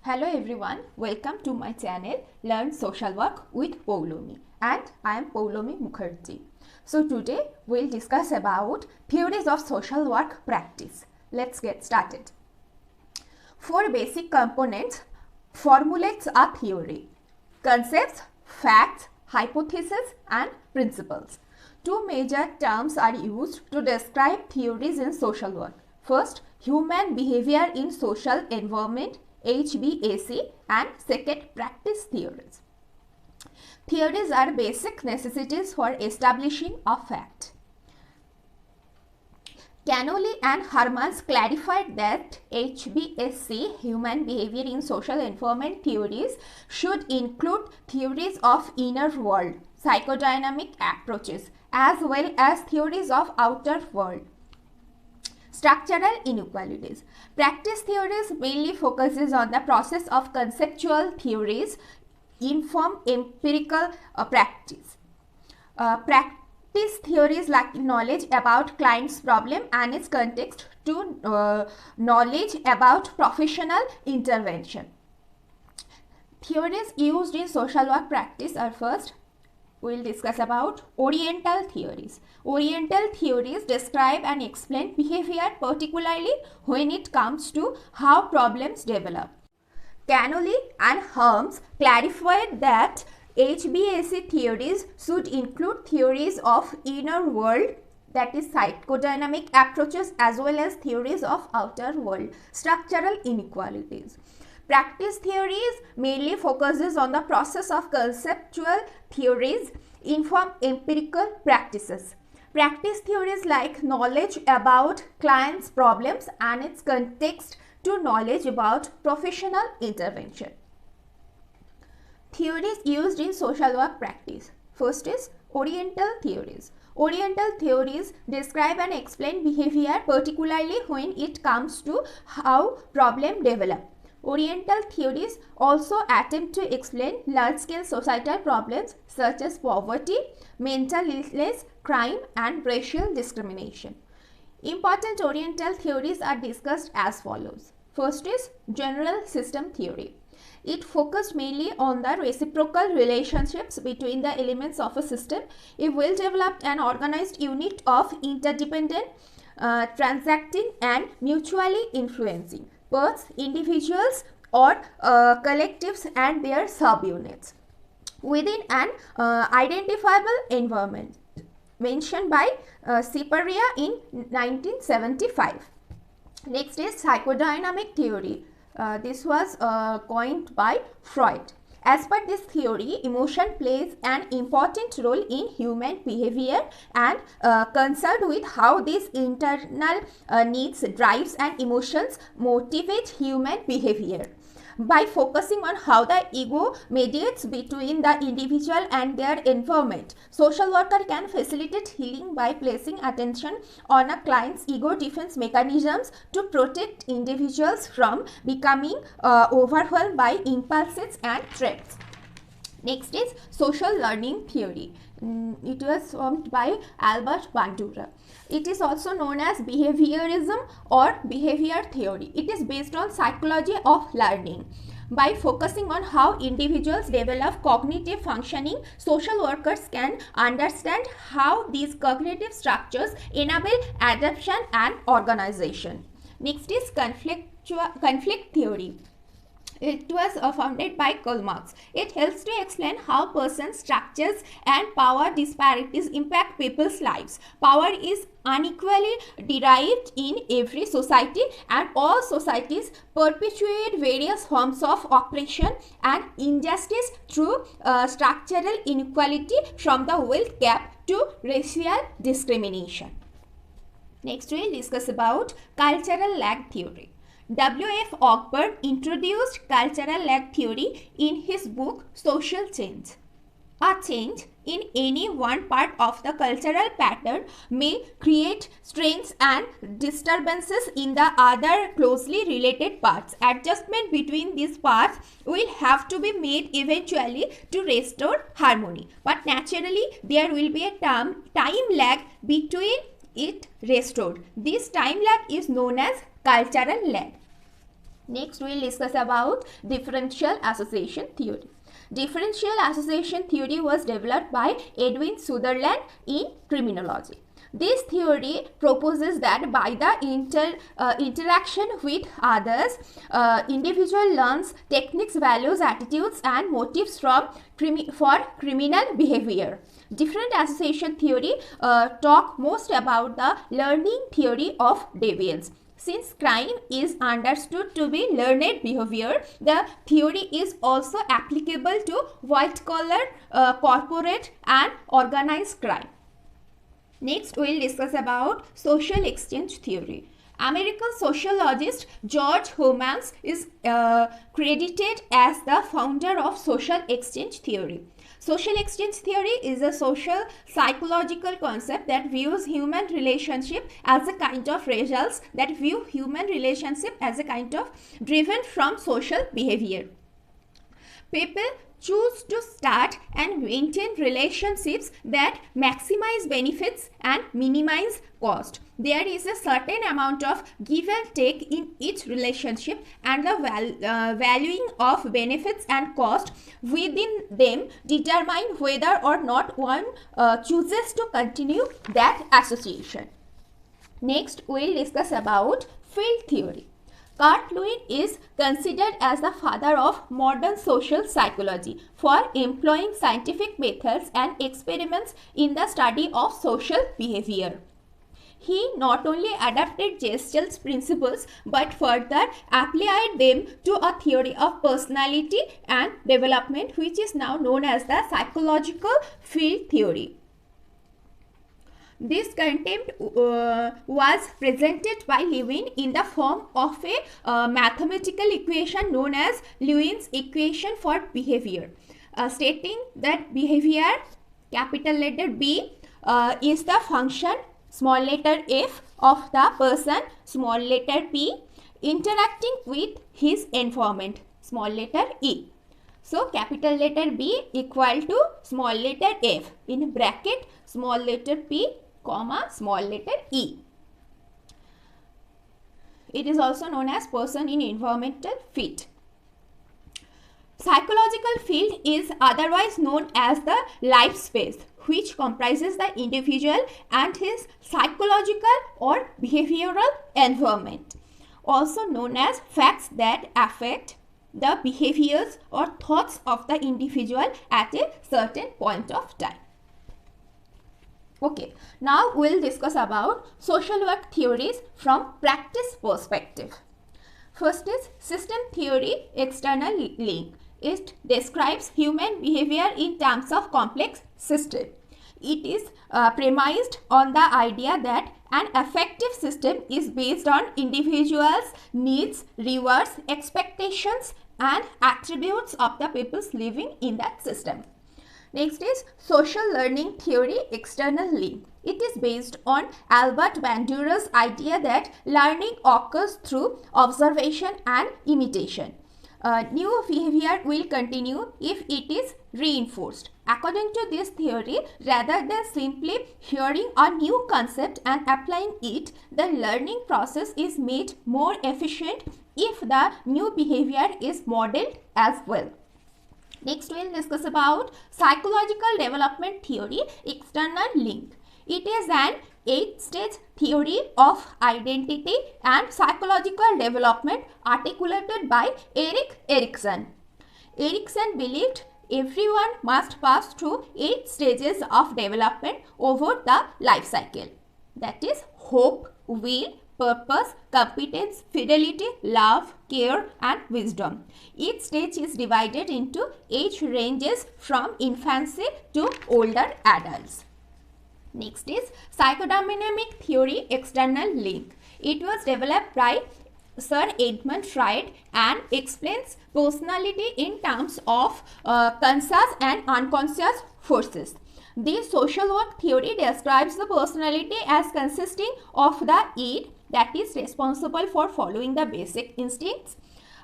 Hello everyone, welcome to my channel Learn Social Work with Poulomi, and I am Poulomi Mukherjee. So today we'll discuss about theories of social work practice. Let's get started. Four basic components formulates a theory: concepts, facts, hypotheses and principles. Two major terms are used to describe theories in social work. First, human behavior in social environment, HBAC, and second, practice theories. Theories are basic necessities for establishing a fact. Cannoli and Hermans clarified that HBAC, human behavior in social environment theories, should include theories of inner world, psychodynamic approaches, as well as theories of outer world. Structural inequalities. Practice theories mainly focuses on the process of conceptual theories inform empirical practice. Practice theories lack knowledge about client's problem and its context to knowledge about professional intervention. Theories used in social work practice are: first, we will discuss about Oriental theories. Oriental theories describe and explain behavior, particularly when it comes to how problems develop. Cannoli and Herms clarified that HBAC theories should include theories of inner world, that is psychodynamic approaches, as well as theories of outer world, structural inequalities. Practice theories mainly focuses on the process of conceptual theories inform empirical practices. Practice theories like knowledge about client's problems and its context to knowledge about professional intervention. Theories used in social work practice. First is Oriental theories. Oriental theories describe and explain behavior, particularly when it comes to how problems develop. Oriental theories also attempt to explain large-scale societal problems such as poverty, mental illness, crime, and racial discrimination. Important Oriental theories are discussed as follows. First is general system theory. It focused mainly on the reciprocal relationships between the elements of a system, a well-developed and organized unit of interdependent, transacting and mutually influencing both individuals or collectives and their subunits within an identifiable environment, mentioned by Siparia in 1975. Next is psychodynamic theory. This was coined by Freud. As per this theory, emotion plays an important role in human behavior and concerned with how these internal needs, drives and emotions motivate human behavior. By focusing on how the ego mediates between the individual and their environment, social worker can facilitate healing by placing attention on a client's ego defense mechanisms to protect individuals from becoming overwhelmed by impulses and threats. Next is social learning theory. It was formed by Albert Bandura. It is also known as behaviorism or behavior theory. It is based on psychology of learning. By focusing on how individuals develop cognitive functioning, social workers can understand how these cognitive structures enable adaptation and organization. Next is conflict theory. It was founded by Karl Marx. It helps to explain how person structures and power disparities impact people's lives. Power is unequally derived in every society, and all societies perpetuate various forms of oppression and injustice through structural inequality, from the wealth gap to racial discrimination. Next, we will discuss about cultural lag theory. W.F. Ogburn introduced cultural lag theory in his book Social Change. A change in any one part of the cultural pattern may create strains and disturbances in the other closely related parts. Adjustment between these parts will have to be made eventually to restore harmony. But naturally, there will be a time lag between it restored. This time lag is known as cultural lag. Next, we will discuss about differential association theory. Differential association theory was developed by Edwin Sutherland in criminology. This theory proposes that by the interaction with others, individual learns techniques, values, attitudes, and motives for criminal behavior. Different association theory talk most about the learning theory of deviance. Since crime is understood to be learned behavior, the theory is also applicable to white-collar, corporate and organized crime. Next, we will discuss about social exchange theory. American sociologist George Homans is credited as the founder of social exchange theory. Social exchange theory is a social psychological concept that views human relationship as a kind of results that view human relationship as a kind of driven from social behavior. People choose to start and maintain relationships that maximize benefits and minimize cost. There is a certain amount of give and take in each relationship, and the valuing of benefits and cost within them determine whether or not one chooses to continue that association. Next, we will discuss about field theory. Kurt Lewin is considered as the father of modern social psychology for employing scientific methods and experiments in the study of social behavior. He not only adapted Gestalt's principles but further applied them to a theory of personality and development, which is now known as the psychological field theory. This concept was presented by Lewin in the form of a mathematical equation known as Lewin's equation for behavior, stating that behavior, capital letter B, is the function, small letter f, of the person, small letter p, interacting with his environment, small letter e. So, capital letter B equal to small letter f in bracket small letter p, comma small letter e. It is also known as person in environmental fit. Psychological field is otherwise known as the life space, which comprises the individual and his psychological or behavioral environment, also known as facts that affect the behaviors or thoughts of the individual at a certain point of time. Okay, now we will discuss about social work theories from practice perspective. First is system theory, external link. It describes human behavior in terms of complex system. It is premised on the idea that an effective system is based on individuals' needs, rewards, expectations, and attributes of the peoples living in that system. Next is social learning theory, external link. It is based on Albert Bandura's idea that learning occurs through observation and imitation. New behavior will continue if it is reinforced. According to this theory, rather than simply hearing a new concept and applying it, the learning process is made more efficient if the new behavior is modeled as well. Next, we will discuss about psychological development theory, external link. It is an 8-stage theory of identity and psychological development articulated by Erik Erikson. Erikson believed everyone must pass through 8 stages of development over the life cycle. That is hope, will, purpose, competence, fidelity, love, care, and wisdom. Each stage is divided into age ranges from infancy to older adults. Next is psychodynamic theory, external link. It was developed by Sir Edmund Freud and explains personality in terms of conscious and unconscious forces. This social work theory describes the personality as consisting of the id, that is responsible for following the basic instincts.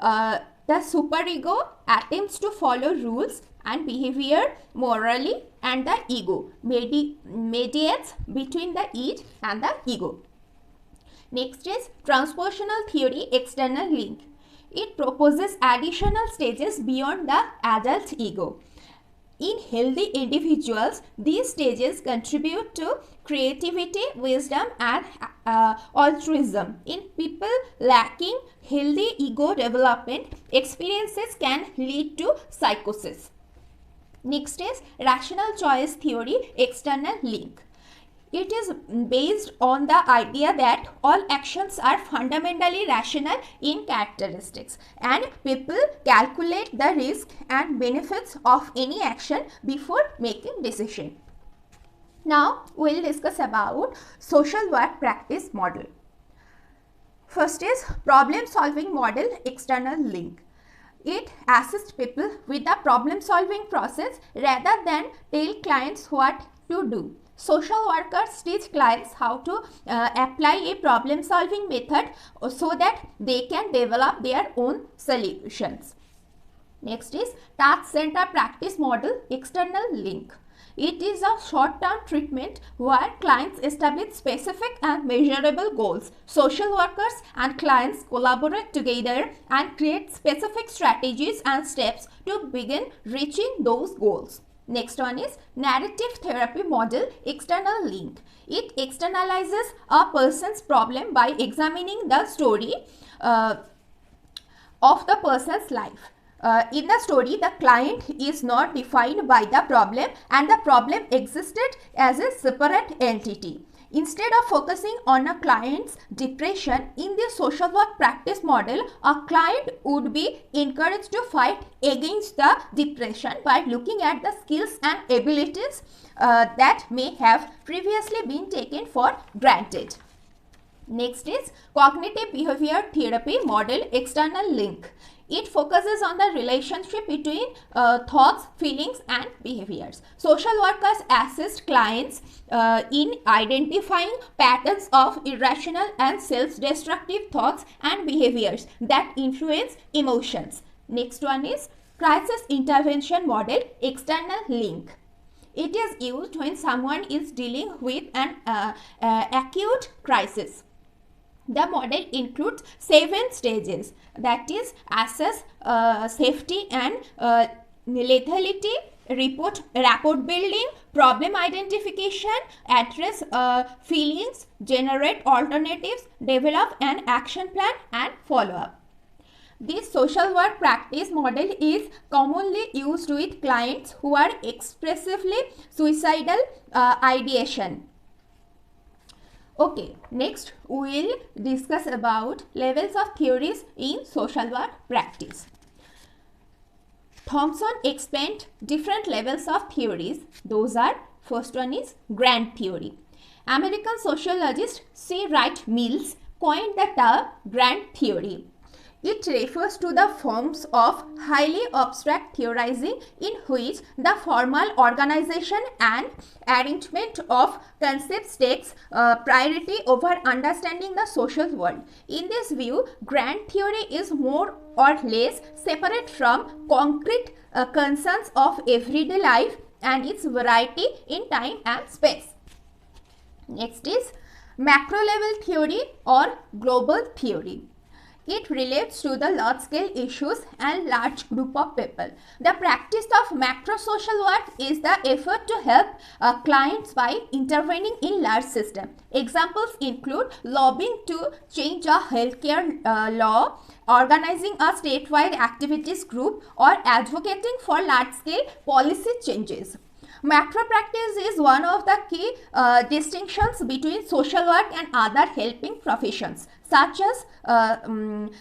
The superego attempts to follow rules and behavior morally, and the ego mediates between the id and the ego. Next is transpersonal theory, external link. It proposes additional stages beyond the adult ego. In healthy individuals, these stages contribute to creativity, wisdom, and altruism. In people lacking healthy ego development, experiences can lead to psychosis. Next is rational choice theory, external link. It is based on the idea that all actions are fundamentally rational in characteristics, and people calculate the risk and benefits of any action before making decision. Now we will discuss about social work practice model. First is problem solving model, external link. It assists people with the problem solving process rather than tell clients what to do. Social workers teach clients how to apply a problem solving method so that they can develop their own solutions. Next is task center practice model, external link. It is a short-term treatment where clients establish specific and measurable goals. Social workers and clients collaborate together and create specific strategies and steps to begin reaching those goals. Next one is narrative therapy model, external link. It externalizes a person's problem by examining the story of the person's life. In the story, the client is not defined by the problem and the problem existed as a separate entity. Instead of focusing on a client's depression, in the social work practice model, a client would be encouraged to fight against the depression by looking at the skills and abilities that may have previously been taken for granted. Next is cognitive behavior therapy model, external link. It focuses on the relationship between thoughts, feelings and behaviors. Social workers assist clients in identifying patterns of irrational and self-destructive thoughts and behaviors that influence emotions. Next one is crisis intervention model, external link. It is used when someone is dealing with an acute crisis. The model includes 7 stages, that is assess safety and lethality, rapport building, problem identification, address feelings, generate alternatives, develop an action plan and follow up. This social work practice model is commonly used with clients who are expressively suicidal ideation. Okay, next we will discuss about levels of theories in social work practice. Thompson explained different levels of theories. Those are, first one is grand theory. American sociologist C. Wright Mills coined the term grand theory. It refers to the forms of highly abstract theorizing in which the formal organization and arrangement of concepts takes priority over understanding the social world. In this view, grand theory is more or less separate from concrete concerns of everyday life and its variety in time and space. Next is macro level theory or global theory. It relates to the large-scale issues and large group of people. The practice of macro-social work is the effort to help clients by intervening in large systems. Examples include lobbying to change a healthcare law, organizing a statewide activities group, or advocating for large-scale policy changes. Macro practice is one of the key distinctions between social work and other helping professions, such as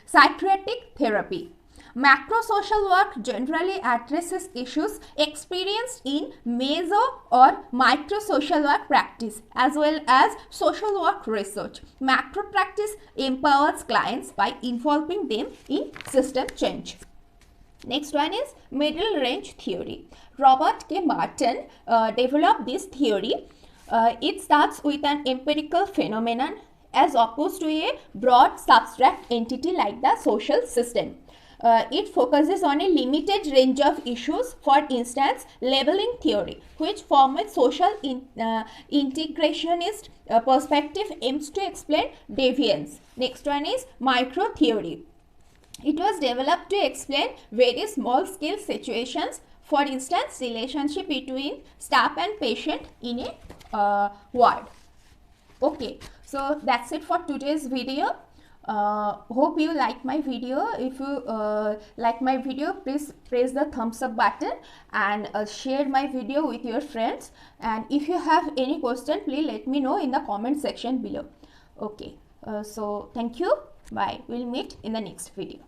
psychiatric therapy. Macro social work generally addresses issues experienced in meso or micro social work practice as well as social work research. Macro practice empowers clients by involving them in system change. Next one is middle range theory. Robert K. Martin developed this theory. It starts with an empirical phenomenon as opposed to a broad substract entity like the social system. It focuses on a limited range of issues, for instance, labeling theory, which from a social integrationist perspective aims to explain deviance. Next one is micro theory. It was developed to explain very small scale situations, for instance relationship between staff and patient in a ward. Okay, so that's it for today's video. Hope you like my video. If you like my video, please press the thumbs up button and share my video with your friends. And if you have any question, please let me know in the comment section below. Okay, so thank you. Bye. We'll meet in the next video.